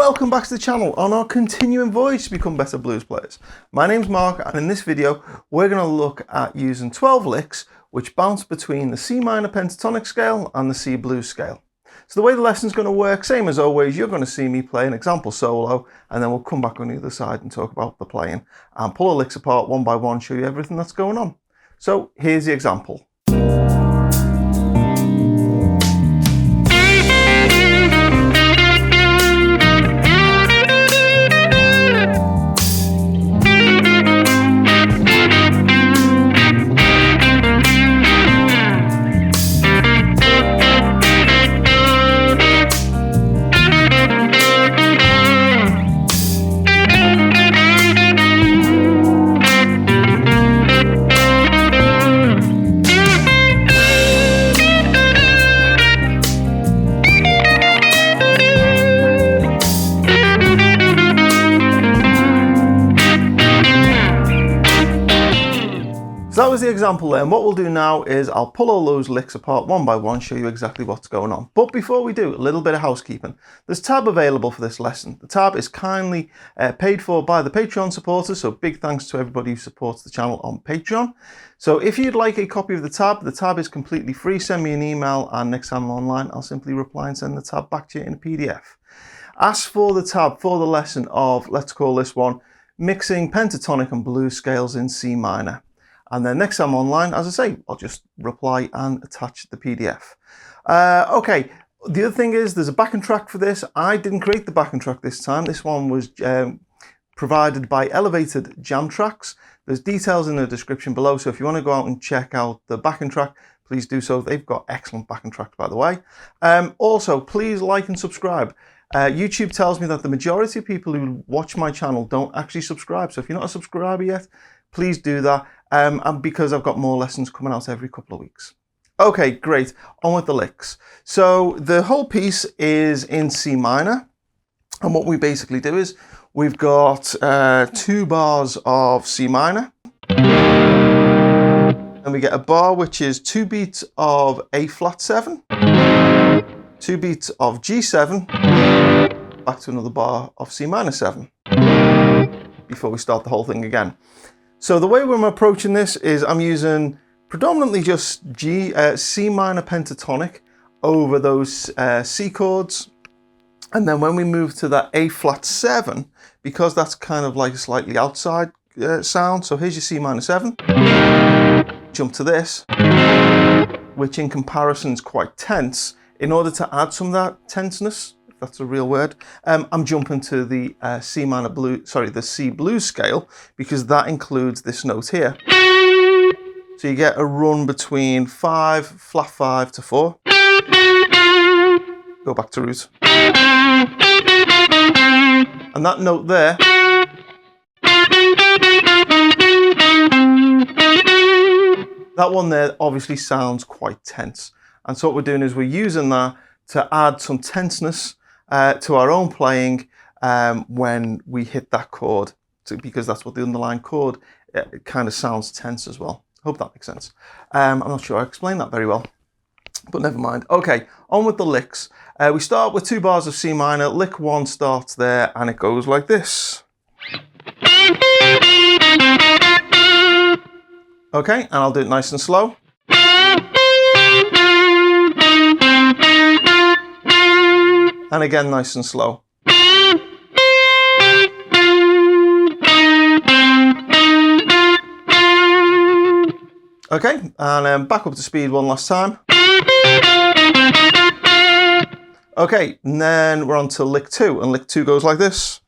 Welcome back to the channel on our continuing voyage to become better blues players. My name's Mark, and in this video we're going to look at using 12 licks which bounce between the C minor pentatonic scale and the C blues scale. So the way the lesson's going to work, same as always, you're going to see me play an example solo and then we'll come back on the other side and talk about the playing and pull the licks apart one by one, show you everything that's going on. So here's the example. So that was the example there, and what we'll do now is I'll pull all those licks apart one by one, show you exactly what's going on. But before we do, a little bit of housekeeping. There's a tab available for this lesson. The tab is kindly paid for by the Patreon supporters, so big thanks to everybody who supports the channel on Patreon. So if you'd like a copy of the tab is completely free. Send me an email and next time I'm online, I'll simply reply and send the tab back to you in a PDF. As for the tab for the lesson of, let's call this one, mixing pentatonic and blues scales in C minor. And then next time online, as I say, I'll just reply and attach the PDF. Okay, the other thing is there's a backing track for this. I didn't create the backing track this time. This one was provided by Elevated Jam Tracks. There's details in the description below, so if you want to go out and check out the backing track, please do so. They've got excellent backing tracks, by the way. Also, please like and subscribe. YouTube tells me that the majority of people who watch my channel don't actually subscribe. So if you're not a subscriber yet, please do that. And because I've got more lessons coming out every couple of weeks. Okay, great. On with the licks. So the whole piece is in C minor. And what we basically do is we've got 2 bars of C minor. And we get a bar which is 2 beats of A flat 7. 2 beats of G7. Back to another bar of C minor 7. Before we start the whole thing again. So the way we're approaching this is I'm using predominantly just C minor pentatonic over those C chords. And then when we move to that A flat 7, because that's kind of like a slightly outside sound. So here's your C minor 7. Jump to this, which in comparison is quite tense. In order to add some of that tenseness, if that's a real word, I'm jumping to the the C blues scale, because that includes this note here. So you get a run between 5, flat 5 to 4. Go back to root. And that note there, that one there obviously sounds quite tense. And so what we're doing is we're using that to add some tenseness to our own playing when we hit that chord, because that's what the underlying chord it kind of sounds tense as well. Hope that makes sense. I'm not sure I explained that very well, but never mind. Okay, on with the licks. We start with 2 bars of C minor. Lick 1 starts there and it goes like this. Okay, and I'll do it nice and slow. And again, nice and slow. Okay, and then back up to speed one last time. Okay, and then we're on to lick 2, and lick 2 goes like this.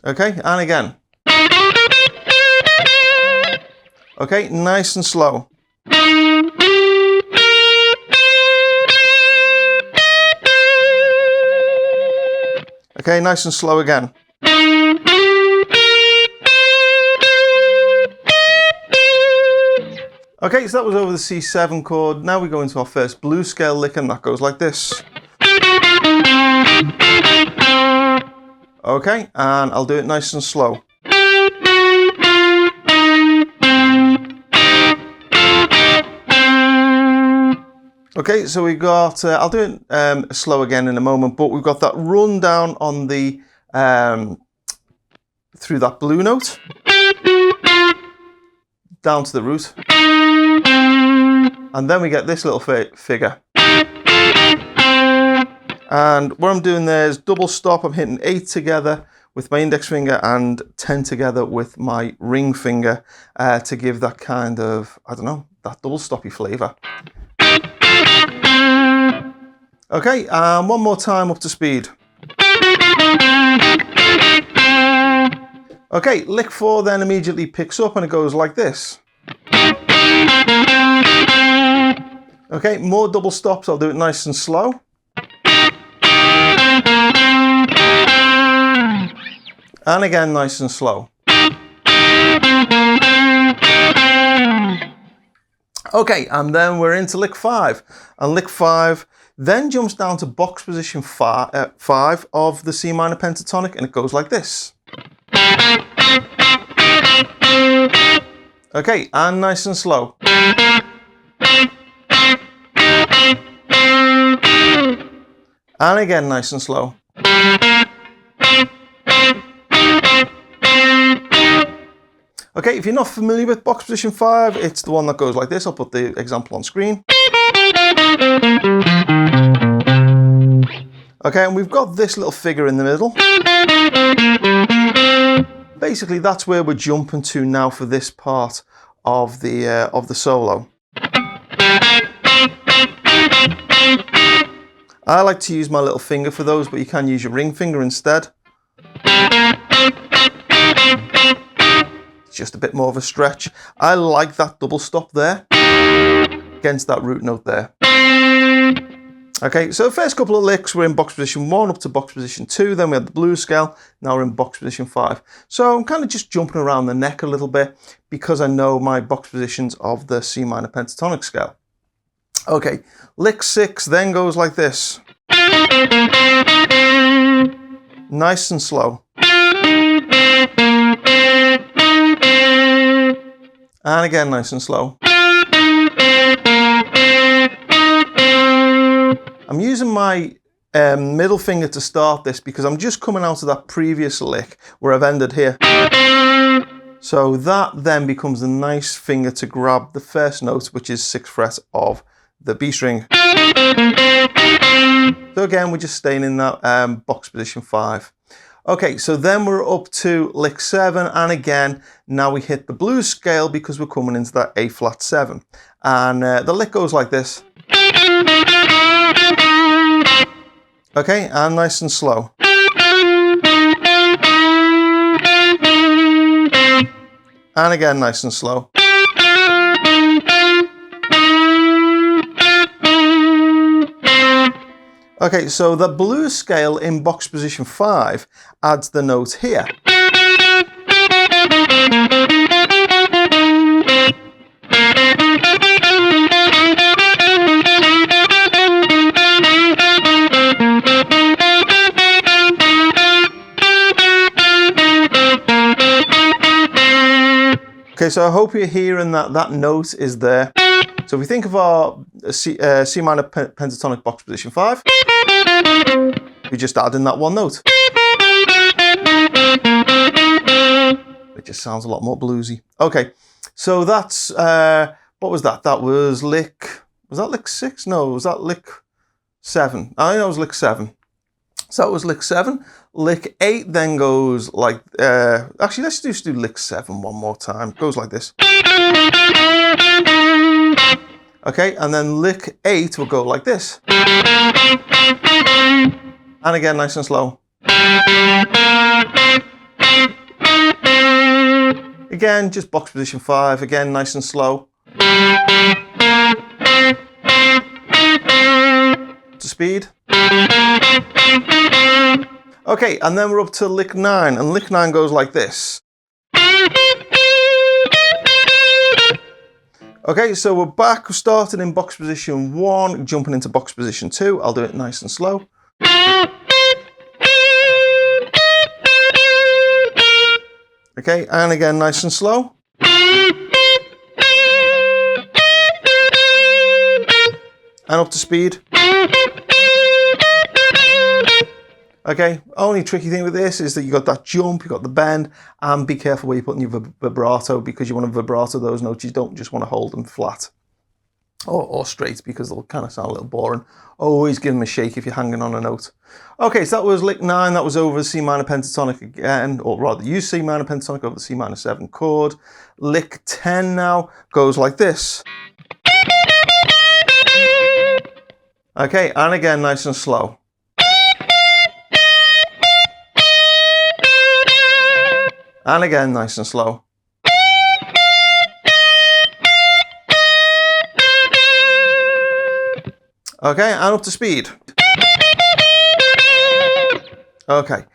Okay, and again. Okay, nice and slow. Okay, nice and slow again. Okay, so that was over the C7 chord. Now we go into our first blues scale lick, and that goes like this. Okay, and I'll do it nice and slow. Okay, so we got, I'll do it slow again in a moment, but we've got that run down on the, through that blue note, down to the root, and then we get this little figure. And what I'm doing there is double stop. I'm hitting 8 together with my index finger and 10 together with my ring finger to give that kind of, I don't know, that double stoppy flavour. Okay, and one more time up to speed. Okay, lick 4 then immediately picks up and it goes like this. Okay, more double stops. I'll do it nice and slow. And again, nice and slow. Okay, and then we're into lick 5. And lick 5 then jumps down to box position 5 of the C minor pentatonic, and it goes like this. Okay, and nice and slow. And again, nice and slow. Okay, if you're not familiar with box position 5, it's the one that goes like this. I'll put the example on screen. Okay, and we've got this little figure in the middle. Basically, that's where we're jumping to now for this part of the solo. I like to use my little finger for those, but you can use your ring finger instead. It's just a bit more of a stretch. I like that double stop there against that root note there. Okay, so the first couple of licks we're in box position 1 up to box position 2, then we had the blues scale, now we're in box position 5. So I'm kind of just jumping around the neck a little bit because I know my box positions of the C minor pentatonic scale. Okay, lick 6 then goes like this. Nice and slow. And again, nice and slow. I'm using my middle finger to start this because I'm just coming out of that previous lick where I've ended here. So that then becomes a nice finger to grab the first note, which is 6th fret of the B string. So again, we're just staying in that box position 5. Okay, so then we're up to lick 7, and again, now we hit the blues scale because we're coming into that A flat 7. And the lick goes like this. Okay, and nice and slow. And again, nice and slow. Okay, so the blues scale in box position 5 adds the note here. Okay, so I hope you're hearing that note is there. So if we think of our C minor pentatonic box position 5, we just add in that one note. It just sounds a lot more bluesy. Okay, so that's, what was that? That was lick, was that lick 6? No, was that lick 7? I think that was lick 7. So that was lick 7. Lick 8 then goes like, actually let's just do lick 7 one more time. It goes like this. Okay, and then lick 8 will go like this. And again, nice and slow. Again, just box position 5, again, nice and slow. To speed. Okay, and then we're up to lick 9, and lick 9 goes like this. Okay, so we're back, we're starting in box position 1, jumping into box position 2. I'll do it nice and slow. Okay, and again, nice and slow. and up to speed. Okay, only tricky thing with this is that you got that jump, you got the bend, and be careful where you're putting your vibrato, because you want to vibrato those notes. You don't just want to hold them flat or straight, because they'll kind of sound a little boring. Always give them a shake if you're hanging on a note. Okay, so that was lick 9. That was over the C minor pentatonic again, or rather use C minor pentatonic over the C minor 7 chord. Lick 10 now goes like this. Okay, and again nice and slow. And again nice and slow. Okay, and up to speed. Okay.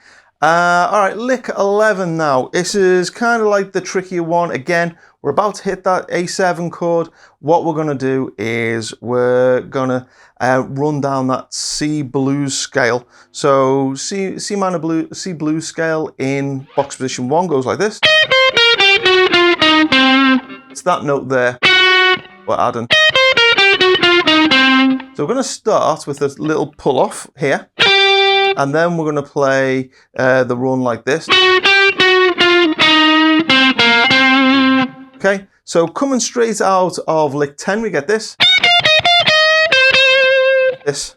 All right, lick 11 now. This is kind of like the trickier one. Again, we're about to hit that A7 chord. What we're going to do is we're going to run down that C blues scale. So C blues scale in box position 1 goes like this. It's that note there we're adding. So we're going to start with a little pull off here, and then we're going to play the run like this. Okay, so coming straight out of lick 10, we get this. This.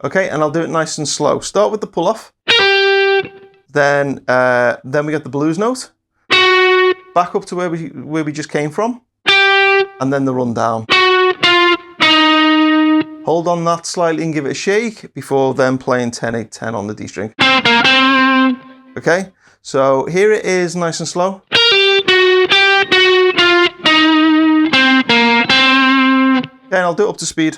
Okay, and I'll do it nice and slow. Start with the pull off, then we get the blues note, back up to where we just came from, and then the run down. Hold on that slightly and give it a shake before then playing 10, 8, 10 on the D string. Okay, so here it is nice and slow. Okay, and I'll do it up to speed.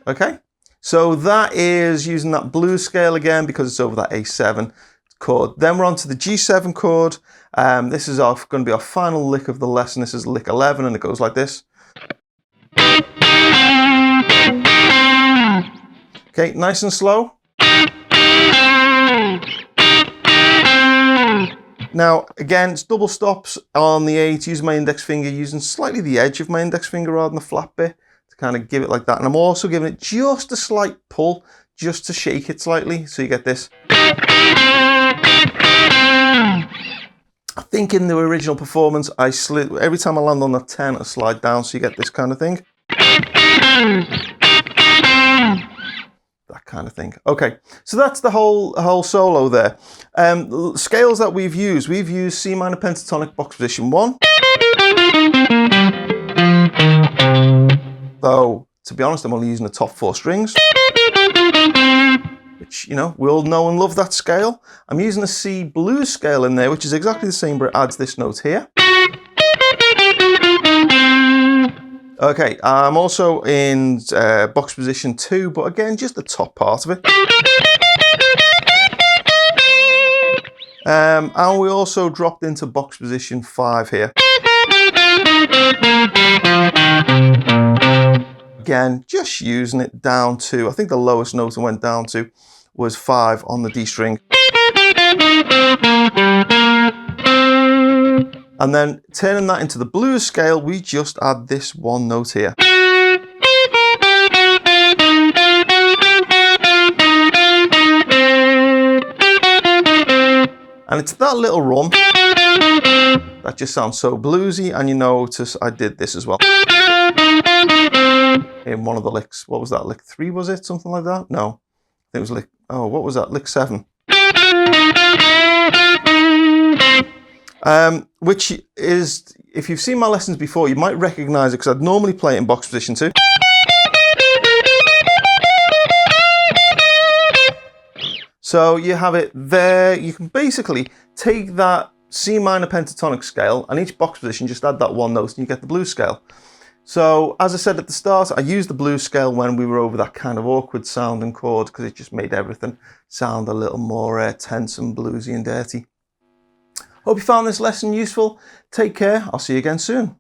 Okay, so that is using that blues scale again because it's over that A7 chord. Then we're on to the G7 chord. This is going to be our final lick of the lesson. This is lick 11 and it goes like this. Okay, nice and slow. Now, again, it's double stops on the 8, using my index finger, using slightly the edge of my index finger rather than the flat bit to kind of give it like that. And I'm also giving it just a slight pull, just to shake it slightly, so you get this. I think in the original performance, I slid, every time I land on that 10, I slide down, so you get this kind of thing. That kind of thing. Okay, so that's the whole solo there. Scales that we've used C minor pentatonic box position 1. Though, to be honest, I'm only using the top 4 strings, which, you know, we all know and love that scale. I'm using a C blues scale in there, which is exactly the same, but it adds this note here. Okay, I'm also in box position 2, but again, just the top part of it. And we also dropped into box position 5 here. Again, just using it down to, I think the lowest note I went down to was 5 on the D string. And then turning that into the blues scale, we just add this one note here. And it's that little run that just sounds so bluesy, and you notice I did this as well. In one of the licks. What was that, lick 3 was it? Something like that? No. I think it was lick, oh, what was that? Lick 7. Which is, if you've seen my lessons before, you might recognize it because I'd normally play it in box position 2. So you have it there. You can basically take that C minor pentatonic scale and each box position, just add that one note and you get the blues scale. So as I said at the start, I used the blues scale when we were over that kind of awkward sounding chord because it just made everything sound a little more tense and bluesy and dirty. Hope you found this lesson useful. Take care. I'll see you again soon.